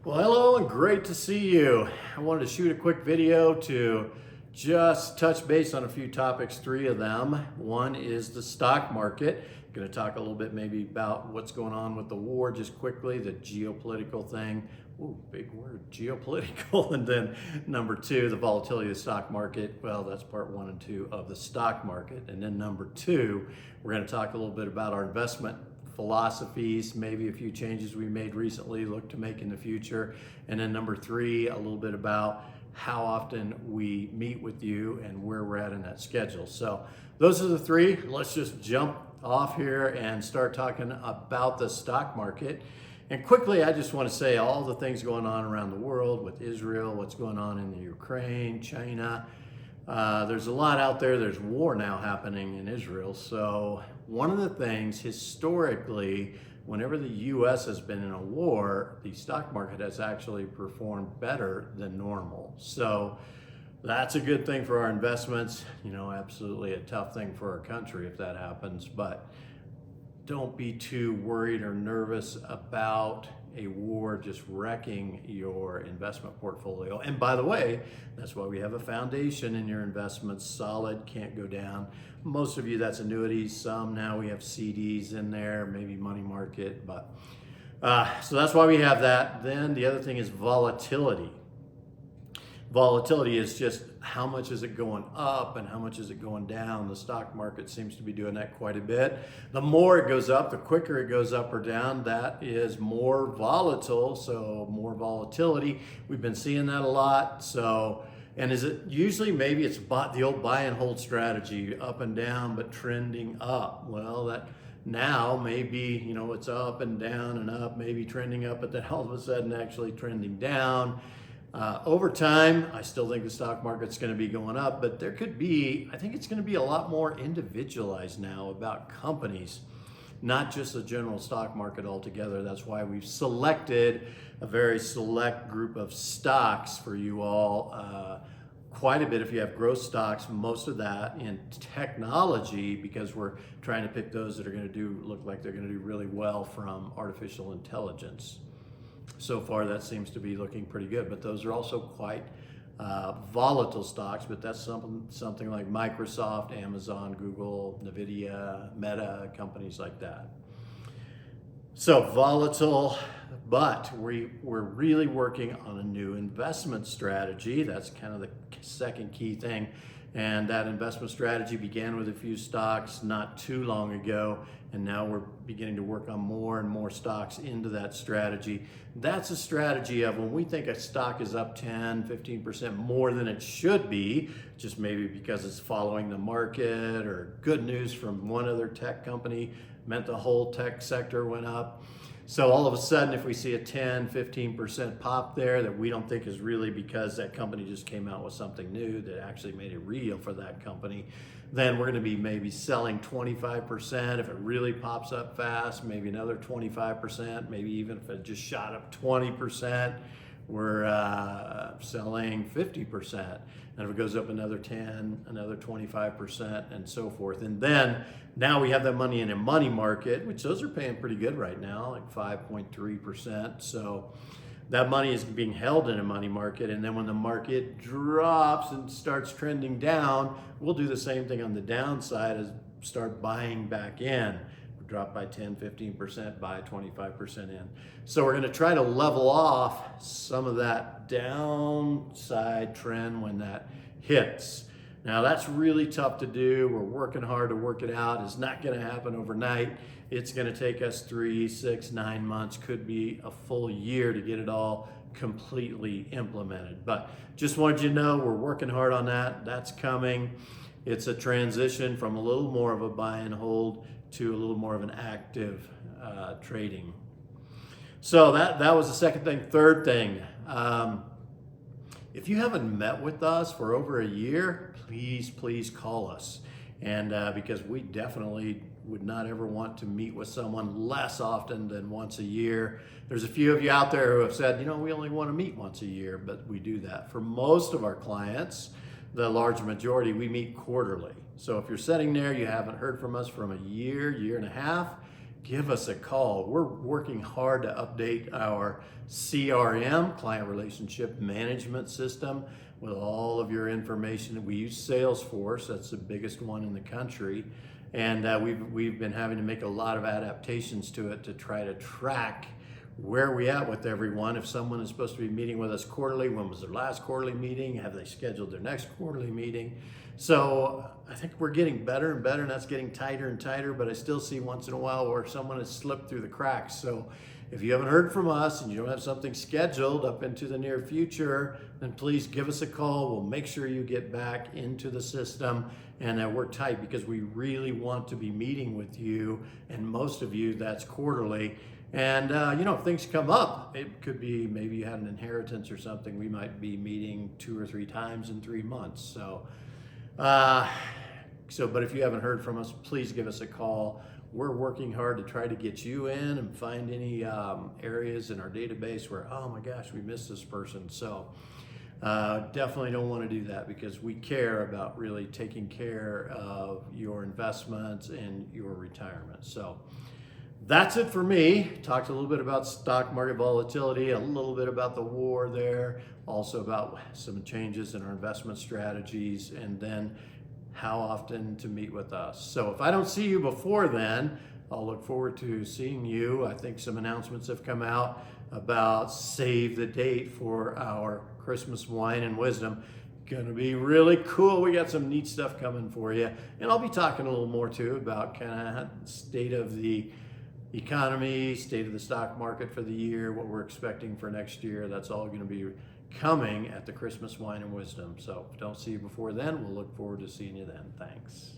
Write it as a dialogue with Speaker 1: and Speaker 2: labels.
Speaker 1: Well, hello and great to see you. I wanted to shoot a quick video to just touch base on a few topics, three of them. One is the stock market. I'm going to talk a little bit maybe about what's going on with the war just quickly, the geopolitical thing. Ooh, big word, geopolitical. And then number two, the volatility of the stock market. Well, that's part one and two of the stock market. And then number two, we're going to talk a little bit about our investment philosophies, maybe a few changes we made recently, look to make in the future. And then number three, a little bit about how often we meet with you and where we're at in that schedule. So those are the three. Let's just jump off here and start talking about the stock market. And quickly, I just want to say all the things going on around the world with Israel, what's going on in the Ukraine, China. There's a lot out there. There's war now happening in Israel. So one of the things historically, whenever the U.S. has been in a war, the stock market has actually performed better than normal. So that's a good thing for our investments. You know, absolutely a tough thing for our country if that happens, but don't be too worried or nervous about a war just wrecking your investment portfolio. And by the way, that's why we have a foundation in your investments, solid, can't go down. Most of you, that's annuities. Some now we have CDs in there, maybe money market, but so that's why we have that. Then the other thing is volatility. Volatility is just how much is it going up and how much is it going down. The stock market seems to be doing that quite a bit. The more it goes up, the quicker it goes up or down, that is more volatile, so more volatility. We've been seeing that a lot. So, and is it usually maybe it's the old buy and hold strategy, up and down, but trending up. Well, that now maybe, you know, it's up and down and up, maybe trending up, but then all of a sudden actually trending down. Over time, I still think the stock market's going to be going up, but there could be, I think it's going to be a lot more individualized now about companies, not just the general stock market altogether. That's why we've selected a very select group of stocks for you all. Quite a bit if you have growth stocks, most of that in technology, because we're trying to pick those that are going to look like they're going to do really well from artificial intelligence. So far, that seems to be looking pretty good, but those are also quite volatile stocks. But that's something like Microsoft, Amazon, Google, Nvidia, Meta, companies like that. So volatile, but we're really working on a new investment strategy. That's kind of the second key thing. And that investment strategy began with a few stocks not too long ago, and now we're beginning to work on more and more stocks into that strategy. That's a strategy of when we think a stock is up 10, 15% more than it should be, just maybe because it's following the market or good news from one other tech company meant the whole tech sector went up. So all of a sudden, if we see a 10, 15% pop there that we don't think is really because that company just came out with something new that actually made it real for that company, then we're going to be maybe selling 25%. If it really pops up fast, maybe another 25%, maybe even if it just shot up 20%, we're selling 50%. And if it goes up another 10, another 25%, and so forth. And then now we have that money in a money market, which those are paying pretty good right now, like 5.3%. So that money is being held in a money market. And then when the market drops and starts trending down, we'll do the same thing on the downside as start buying back in. Drop by 10, 15%, buy 25% in. So we're going to try to level off some of that downside trend when that hits. Now that's really tough to do. We're working hard to work it out. It's not going to happen overnight. It's going to take us 3, 6, 9 months, could be a full year to get it all completely implemented. But just wanted you to know we're working hard on that. That's coming. It's a transition from a little more of a buy and hold to a little more of an active trading. So that was the second thing. Third thing, if you haven't met with us for over a year, please call us. And because we definitely would not ever want to meet with someone less often than once a year. There's a few of you out there who have said, you know, we only want to meet once a year, but we do that. For most of our clients, the large majority, we meet quarterly. So if you're sitting there, you haven't heard from us from a year, year and a half, give us a call. We're working hard to update our CRM, client relationship management system, with all of your information. We use Salesforce, that's the biggest one in the country. And we've been having to make a lot of adaptations to it to try to track where we at with everyone. If someone is supposed to be meeting with us quarterly, when was their last quarterly meeting? Have they scheduled their next quarterly meeting? So I think we're getting better and better, and that's getting tighter and tighter, but I still see once in a while where someone has slipped through the cracks. So if you haven't heard from us and you don't have something scheduled up into the near future, then please give us a call. We'll make sure you get back into the system, and we're tight because we really want to be meeting with you, and most of you that's quarterly. And if things come up, it could be maybe you had an inheritance or something. We might be meeting 2 or 3 times in 3 months. But if you haven't heard from us, please give us a call. We're working hard to try to get you in and find any areas in our database where, oh my gosh, we missed this person. So definitely don't want to do that, because we care about really taking care of your investments and your retirement. So that's it for me. Talked a little bit about stock market volatility, a little bit about the war there, also about some changes in our investment strategies, and then how often to meet with us. So if I don't see you before then, I'll look forward to seeing you. I think some announcements have come out about save the date for our Christmas wine and wisdom. Gonna be really cool. We got some neat stuff coming for you. And I'll be talking a little more too about kind of state of the economy, state of the stock market for the year, what we're expecting for next year. That's all going to be coming at the Christmas Wine and Wisdom. So if I don't see you before then, we'll look forward to seeing you then. Thanks.